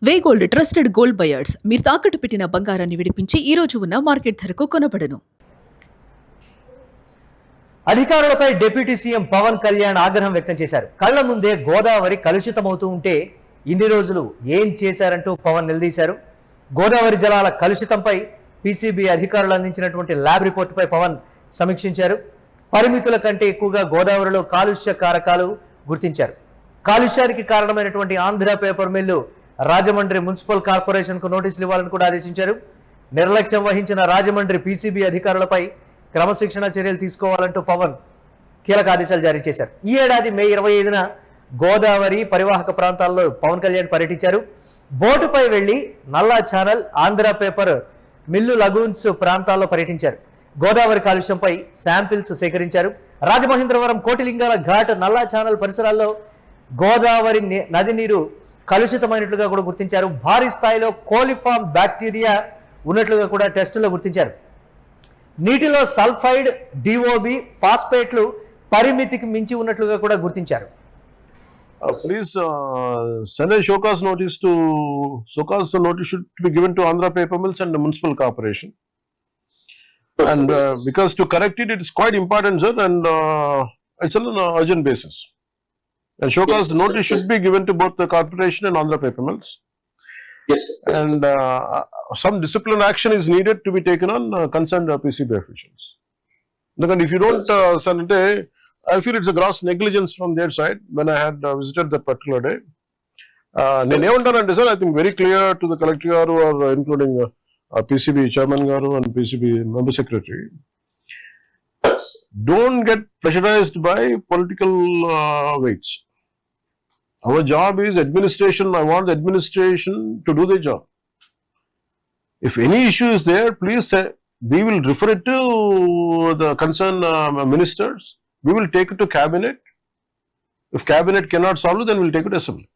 వే gold trusted gold buyers మీరు తాకట్టు పెట్టిన బంగారాన్ని విడిపించి ఈ రోజు ఉన్న మార్కెట్ ధరకు కొనబడను. అధికారులపై డిప్యూటీ సీఎం పవన్ కళ్యాణ్ ఆగ్రహం వ్యక్తం చేశారు. కళ్ల ముందే గోదావరి కలుషితమవుతూ ఉంటే ఇన్ని రోజులు ఏం చేశారంటూ పవన్ నిలదీశారు. గోదావరి జలాల కలుషితంపై పీసీబీ అధికారులు అందించినటువంటి ల్యాబ్ రిపోర్టుపై పవన్ సమీక్షించారు. పరిమితుల కంటే ఎక్కువగా గోదావరిలో కాలుష్య కారకాలు గుర్తించారు. కాలుష్యానికి కారణమైనటువంటి Andhra paper mill Rajahmundry municipal కార్పొరేషన్కు నోటీసులు ఇవ్వాలని కూడా ఆదేశించారు. నిర్లక్ష్యం వహించిన రాజమండ్రి పీసీబీ అధికారులపై క్రమశిక్షణ చర్యలు తీసుకోవాలంటూ పవన్ కీలక ఆదేశాలు జారీ చేశారు. ఈ ఏడాది మే 25న గోదావరి పరివాహక ప్రాంతాల్లో పవన్ కళ్యాణ్ పర్యటించారు. బోటుపై వెళ్లి నల్లా channel, Andhra paper mill lagoons ప్రాంతాల్లో పర్యటించారు. గోదావరి కాలుష్యంపై శాంపిల్స్ సేకరించారు. రాజమహేంద్రవరం కోటిలింగాల ఘాట్, నల్లా ఛానల్ పరిసరాల్లో గోదావరి నది నీరు కలుషితమైనట్లుగా కూడా గుర్తించారు. భారీ స్థాయిలో కోలిఫామ్ బ్యాక్టీరియా ఉన్నట్లుగా కూడా టెస్టుల్లో గుర్తించారు. నీటిలో సల్ఫైడ్, డిఓబి, ఫాస్ఫేట్లు పరిమితికి మించి ఉన్నట్లుగా కూడా గుర్తించారు. Please send a showcase notice should be given to Andhra Paper Mills and the Municipal Corporation. And because to correct it, it is quite important, sir, and it's on an urgent basis. A showcase notice should be given to both the corporation and Andhra Paper Mills. Yes, sir. And some discipline action is needed to be taken on concerned PCB officials. Because if you don't send it, I feel it's a gross negligence from their side when I had visited that particular day. నేను ఏమంటానంటే sir, I think very clear to the collector garu or including PCB chairman garu and PCB member secretary. Don't get pressurized by political weights. Our job is administration. I want the administration to do their job. If any issue is there, please say, we will refer it to the concerned ministers. We will take it to cabinet. If cabinet cannot solve it, then we will take it to assembly.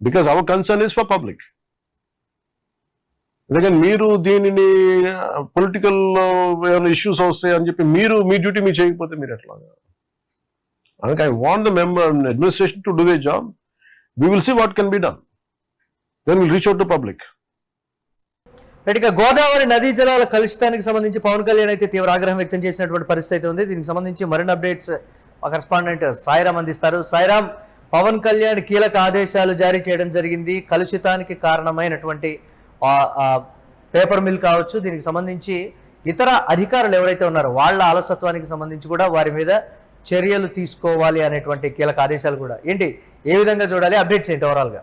Because our concern is for public. Again, మీరు దీనిని political issues వస్తాయి అని చెప్పి మీరు మీ duty మీరు చేయకపోతే మీరు ఎట్లా? I want the member and administration to do their job. We will see what can be done. Then we'll reach out to public. ఇక గోదావరి నదీ జలాల కలుషితానికి సంబంధించి పవన్ కళ్యాణ్ అయితే తీవ్ర ఆగ్రహం వ్యక్తం చేసినటువంటి పరిస్థితి ఉంది. దీనికి సంబంధించి మరిన్ని అప్డేట్స్ మా కరెస్పాండెంట్ సాయిరామ్ అందిస్తారు. సాయిరామ్, పవన్ కళ్యాణ్ కీలక ఆదేశాలు జారీ చేయడం జరిగింది. కలుషితానికి కారణమైనటువంటి పేపర్ మిల్ కావచ్చు, దీనికి సంబంధించి ఇతర అధికారులు ఎవరైతే ఉన్నారో వాళ్ళ అలసత్వానికి సంబంధించి కూడా వారి మీద చర్యలు తీసుకోవాలి అనేటువంటి కీలక ఆదేశాలు కూడా ఏంటి, ఏ విధంగా చూడాలి, అప్డేట్స్ ఏంటి ఓవరాల్గా?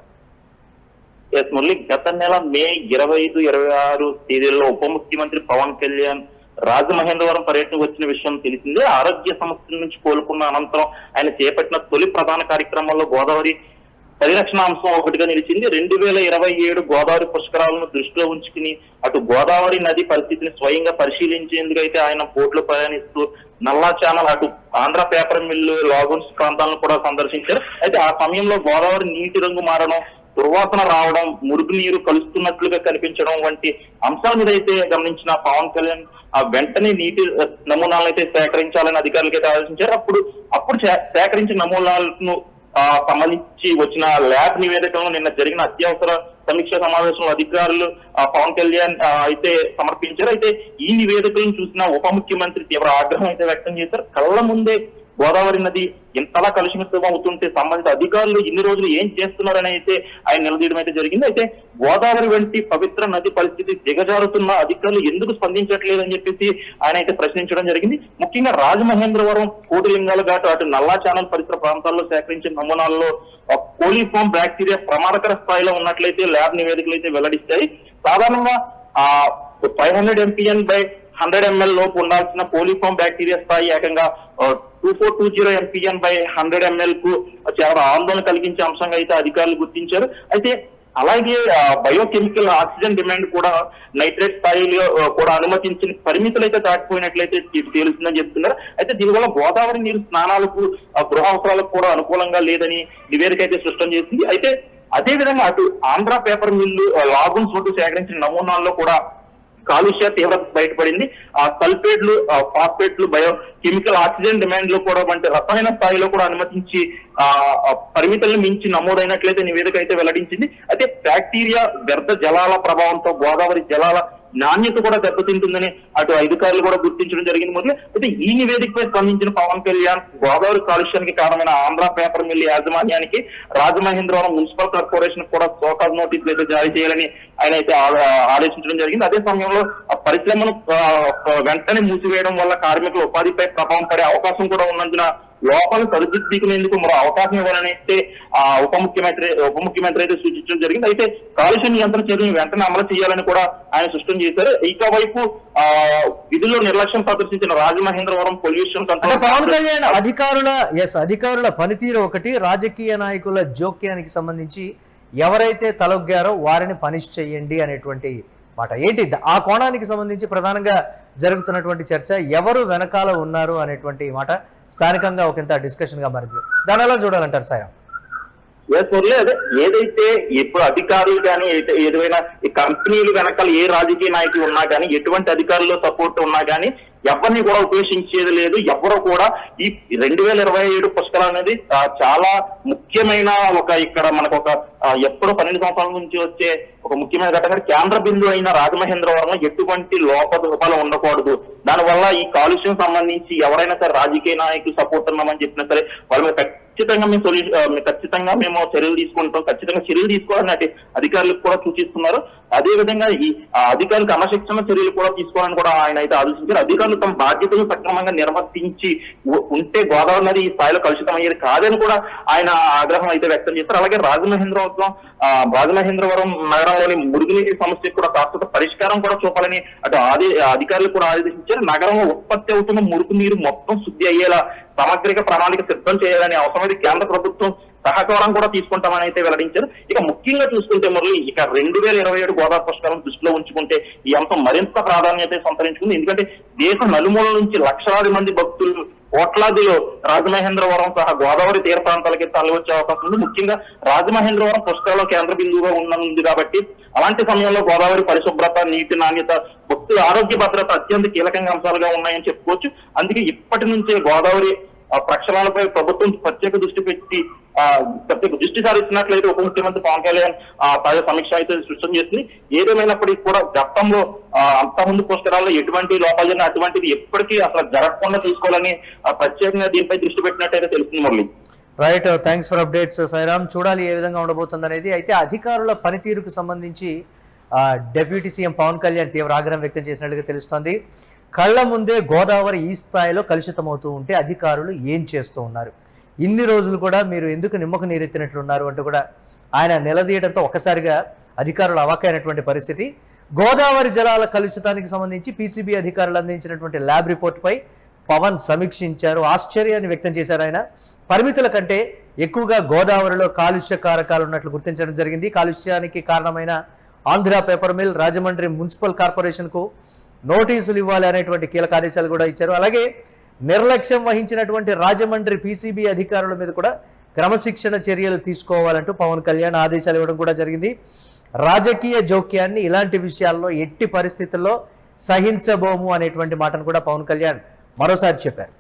మురళి, గత నెల మే 25, 26 తేదీల్లో ఉప ముఖ్యమంత్రి పవన్ కళ్యాణ్ రాజమహేంద్రవరం పర్యటనకు వచ్చిన విషయం తెలిసిందే. ఆరోగ్య సమస్యల నుంచి కోలుకున్న అనంతరం ఆయన చేపట్టిన తొలి ప్రధాన కార్యక్రమంలో గోదావరి పరిరక్షణ అంశం ఒకటిగా నిలిచింది. 2027 గోదావరి పుష్కరాలను దృష్టిలో ఉంచుకుని అటు గోదావరి నది పరిస్థితిని స్వయంగా పరిశీలించేందుకు అయితే ఆయన బోట్లో ప్రయాణిస్తూ నల్లా ఛానల్, అటు ఆంధ్ర పేపర్ మిల్లు, లాగూన్స్ ప్రాంతాలను కూడా సందర్శించారు. అయితే ఆ సమయంలో గోదావరి నీటి రంగు మారడం, దుర్వాసన రావడం, మురుగు నీరు కలుస్తున్నట్లుగా కనిపించడం వంటి అంశాల మీద అయితే గమనించిన పవన్ కళ్యాణ్ వెంటనే నీటి నమూనాలను అయితే సేకరించాలని అధికారులకు అయితే ఆదేశించారు. అప్పుడు సేకరించిన నమూనాలను సంబంధించి వచ్చిన ల్యాబ్ నివేదికలను నిన్న జరిగిన అత్యవసర సమీక్ష సమావేశంలో అధికారులు పవన్ కళ్యాణ్ అయితే సమర్పించారు. అయితే ఈ నివేదికలను చూసిన ఉప ముఖ్యమంత్రి తీవ్ర ఆగ్రహం అయితే వ్యక్తం చేశారు. కళ్ళ ముందే గోదావరి నది ఇంతలా కలుషితం అవుతుంటే సంబంధిత అధికారులు ఇన్ని రోజులు ఏం చేస్తున్నారని అయితే ఆయన నిలదీయడం అయితే జరిగింది. అయితే గోదావరి వంటి పవిత్ర నది పరిస్థితి దిగజారుతున్న అధికారులు ఎందుకు స్పందించట్లేదని చెప్పేసి ఆయన అయితే ప్రశ్నించడం జరిగింది. ముఖ్యంగా రాజమహేంద్రవరం, కోటిలింగాల ఘాట్, అటు నల్లా ఛానల్ పరిసర ప్రాంతాల్లో సేకరించిన నమూనాల్లో కోలిఫామ్ బ్యాక్టీరియా ప్రమాదకర స్థాయిలో ఉన్నట్లయితే ల్యాబ్ నివేదికలు అయితే వెల్లడిస్తాయి. సాధారణంగా 500 MPN/100 ml లోపు ఉండాల్సిన కోలిఫామ్ బ్యాక్టీరియా స్థాయి ఏకంగా 2420 MPN/100 ml కు చాలా ఆందోళన కలిగించే అంశంగా అయితే అధికారులు గుర్తించారు. అయితే అలాగే బయోకెమికల్ ఆక్సిజన్ డిమాండ్ కూడా నైట్రేట్ స్థాయిలో కూడా అనుమతించిన పరిమితులు అయితే దాటిపోయినట్లయితే తేలుతుందని చెప్తున్నారు. అయితే దీనివల్ల గోదావరి నీరు స్నానాలకు, గృహ అవసరాలకు కూడా అనుకూలంగా లేదని నివేదిక అయితే స్పష్టం చేసింది. అయితే అదే విధంగా అటు ఆంధ్ర పేపర్ మిల్లు, లాగూన్స్ వద్ద సేకరించిన నమూనాల్లో కూడా కాలుష్య తీవ్రత బయటపడింది. ఆ సల్ఫేట్లు, ఫాస్ఫేట్లు, బయో కెమికల్, ఆక్సిజన్ డిమాండ్ లో కూడా వంటి రసాయన స్థాయిలో కూడా అనుమతించి పరిమితులను మించి నమోదైనట్లయితే నివేదిక అయితే వెల్లడించింది. అయితే బ్యాక్టీరియా, వ్యర్థ జలాల ప్రభావంతో గోదావరి జలాల నాణ్యత కూడా దెబ్బతింటుందని అటు అధికారులు కూడా గుర్తించడం జరిగింది. మొదలు అయితే ఈ నివేదికపై స్పందించిన పవన్ కళ్యాణ్ గోదావరి కాలుష్యానికి కారణమైన ఆంధ్ర పేపర్ మిల్ యాజమాన్యానికి, రాజమహేంద్రవరం మున్సిపల్ కార్పొరేషన్ కూడా షోకాజ్ నోటీసులు అయితే జారీ చేయాలని ఆయన అయితే ఆదేశించడం జరిగింది. అదే సమయంలో ఆ పరిశ్రమను వెంటనే మూసివేయడం వల్ల కార్మికుల ఉపాధిపై ప్రభావం పడే అవకాశం కూడా ఉన్నందున లోపాలను సరిదిద్దుకునేందుకు మరో అవకాశం ఇవ్వాలని అయితే ఉప ముఖ్యమంత్రి అయితే సూచించడం జరిగింది. అయితే కాలుష్య నియంత్రణ చర్యలను వెంటనే అమలు చేయాలని కూడా ఆయన స్పష్టం చేశారు. ఇక వైపు విధుల్లో నిర్లక్ష్యం ప్రదర్శించిన రాజమహేంద్రవరం పొల్యూషన్ అంటే పవన్ కంట్రోల్ కళ్యాణ్ అధికారుల పనితీరు ఒకటి, రాజకీయ నాయకుల జోక్యానికి సంబంధించి ఎవరైతే తలొగ్గారో వారిని పనిష్ చేయండి అనేటువంటి మాట ఏంటి, ఆ కోణానికి సంబంధించి ప్రధానంగా జరుగుతున్నటువంటి చర్చ ఎవరు వెనకాల ఉన్నారు అనేటువంటి మాట స్థానికంగా ఒకంత డిస్కషన్ గా మారింది. దాని ఎలా చూడాలంటారు సాయం? అదే ఏదైతే ఇప్పుడు అధికారులు కానీ ఏదైనా ఈ కంపెనీలు వెనకాల ఏ రాజకీయ నాయకులు ఉన్నా కానీ, ఎటువంటి అధికారులు సపోర్ట్ ఉన్నా కానీ ఎవరిని కూడా ఉపేక్షించేది లేదు. ఎవరో కూడా ఈ 2027 పుష్కరాలు అనేది చాలా ముఖ్యమైన ఇక్కడ మనకు ఎప్పుడో 12 సంవత్సరాల నుంచి వచ్చే ఒక ముఖ్యమైన ఘటన. కేంద్ర బిందువు అయిన రాజమహేంద్రవరంలో ఎటువంటి లోపాలు ఉండకూడదు. దానివల్ల ఈ కాలుష్యం సంబంధించి ఎవరైనా సరే రాజకీయ నాయకులు సపోర్ట్ ఉన్నామని చెప్పినా సరే వాళ్ళ ఖచ్చితంగా మేము చర్యలు తీసుకుంటాం, ఖచ్చితంగా చర్యలు తీసుకోవాలని అధికారులకు కూడా సూచిస్తున్నారు. అదే విధంగా ఈ అధికారులు క్రమశిక్షణ చర్యలు కూడా తీసుకోవాలని కూడా ఆయన అయితే ఆదేశించారు. అధికారులు తమ బాధ్యతలు సక్రమంగా నిర్వర్తించి ఉంటే గోదావరి నది ఈ స్థాయిలో కలుషితం అయ్యేది కాదని కూడా ఆయన ఆగ్రహం అయితే వ్యక్తం చేస్తారు. అలాగే రాజమహేంద్రవరం నగరంలోని మురుగునీటి సమస్యకు కూడా శాశ్వత పరిష్కారం కూడా చూపాలని అటు అధికారులు కూడా ఆదేశించారు. నగరంలో ఉత్పత్తి అవుతున్న మురుగు నీరు మొత్తం శుద్ధి అయ్యేలా సమగ్ర ప్రణాళిక సిద్ధం చేయాలని, అవసరమైతే కేంద్ర ప్రభుత్వం సహకారం కూడా తీసుకుంటామని అయితే వెల్లడించారు. ఇక ముఖ్యంగా చూసుకుంటే మురళి, ఇక 2027 గోదావరి పుష్కరాలను దృష్టిలో ఉంచుకుంటే ఈ అంశం మరింత ప్రాధాన్యత సంతరించుకుంది. ఎందుకంటే దేశ నలుమూల నుంచి లక్షలాది మంది భక్తులు కోట్లాదిలో రాజమహేంద్రవరం సహా గోదావరి తీర ప్రాంతాలకి తరలివచ్చే అవకాశం ఉంది. ముఖ్యంగా రాజమహేంద్రవరం పుష్కరాల్లో కేంద్ర బిందువుగా ఉంది కాబట్టి అలాంటి సమయంలో గోదావరి పరిశుభ్రత, నీటి నాణ్యత, భక్తుల ఆరోగ్య భద్రత అత్యంత కీలకంగా అంశాలుగా ఉన్నాయని చెప్పుకోవచ్చు. అందుకే ఇప్పటి నుంచే గోదావరి ప్రక్షాళనపై ప్రభుత్వం ప్రత్యేక దృష్టి సారిస్తున్నట్లయితే ఉప ముఖ్యమంత్రి పవన్ కళ్యాణ్ తాజా సమీక్ష అయితే స్పష్టం చేసింది. ఏదేమైనప్పటికీ కూడా గతంలో అంతకుముందు పుష్కరాల్లో ఎటువంటి లోపాలు జరిగినా అటువంటిది ఎప్పటికీ అసలు జరగకుండా తీసుకోవాలని ప్రత్యేకంగా దీనిపై దృష్టి పెట్టినట్టయితే తెలుస్తుంది Murali. Right, thanks for updates Sairam. చూడాలి ఏ విధంగా ఉండబోతుంది అనేది. అయితే అధికారుల పనితీరుకు సంబంధించి డిప్యూటీ సీఎం పవన్ కళ్యాణ్ తీవ్ర ఆగ్రహం వ్యక్తం చేసినట్లుగా తెలుస్తోంది. కళ్ల ముందే గోదావరి ఈ స్థాయిలో కలుషితమవుతూ ఉంటే అధికారులు ఏం చేస్తూ ఉన్నారు, ఇన్ని రోజులు కూడా మీరు ఎందుకు నిమ్మకు నీరెత్తినట్లున్నారు అంటూ కూడా ఆయన నిలదీయడంతో ఒక్కసారిగా అధికారులు అవాక్కైనటువంటి పరిస్థితి. గోదావరి జలాల కలుషితానికి సంబంధించి పీసీబీ అధికారులు అందించినటువంటి ల్యాబ్ రిపోర్టుపై పవన్ సమీక్షించారు, ఆశ్చర్యాన్ని వ్యక్తం చేశారు. ఆయన పరిమితుల కంటే ఎక్కువగా గోదావరిలో కాలుష్య కారకాలు ఉన్నట్లు గుర్తించడం జరిగింది. కాలుష్యానికి కారణమైన Andhra paper mill, Rajahmundry municipal కార్పొరేషన్కు నోటీసులు ఇవ్వాలి అనేటువంటి కీలక ఆదేశాలు కూడా ఇచ్చారు. అలాగే నిర్లక్ష్యం వహించినటువంటి రాజమండ్రి పీసీబీ అధికారుల మీద కూడా క్రమశిక్షణ చర్యలు తీసుకోవాలంటూ పవన్ కళ్యాణ్ ఆదేశాలు ఇవ్వడం కూడా జరిగింది. రాజకీయ జోక్యాన్ని ఇలాంటి విషయాల్లో ఎట్టి పరిస్థితుల్లో సహించబోము అనేటువంటి మాటను కూడా పవన్ కళ్యాణ్ మరోసారి చెప్పారు.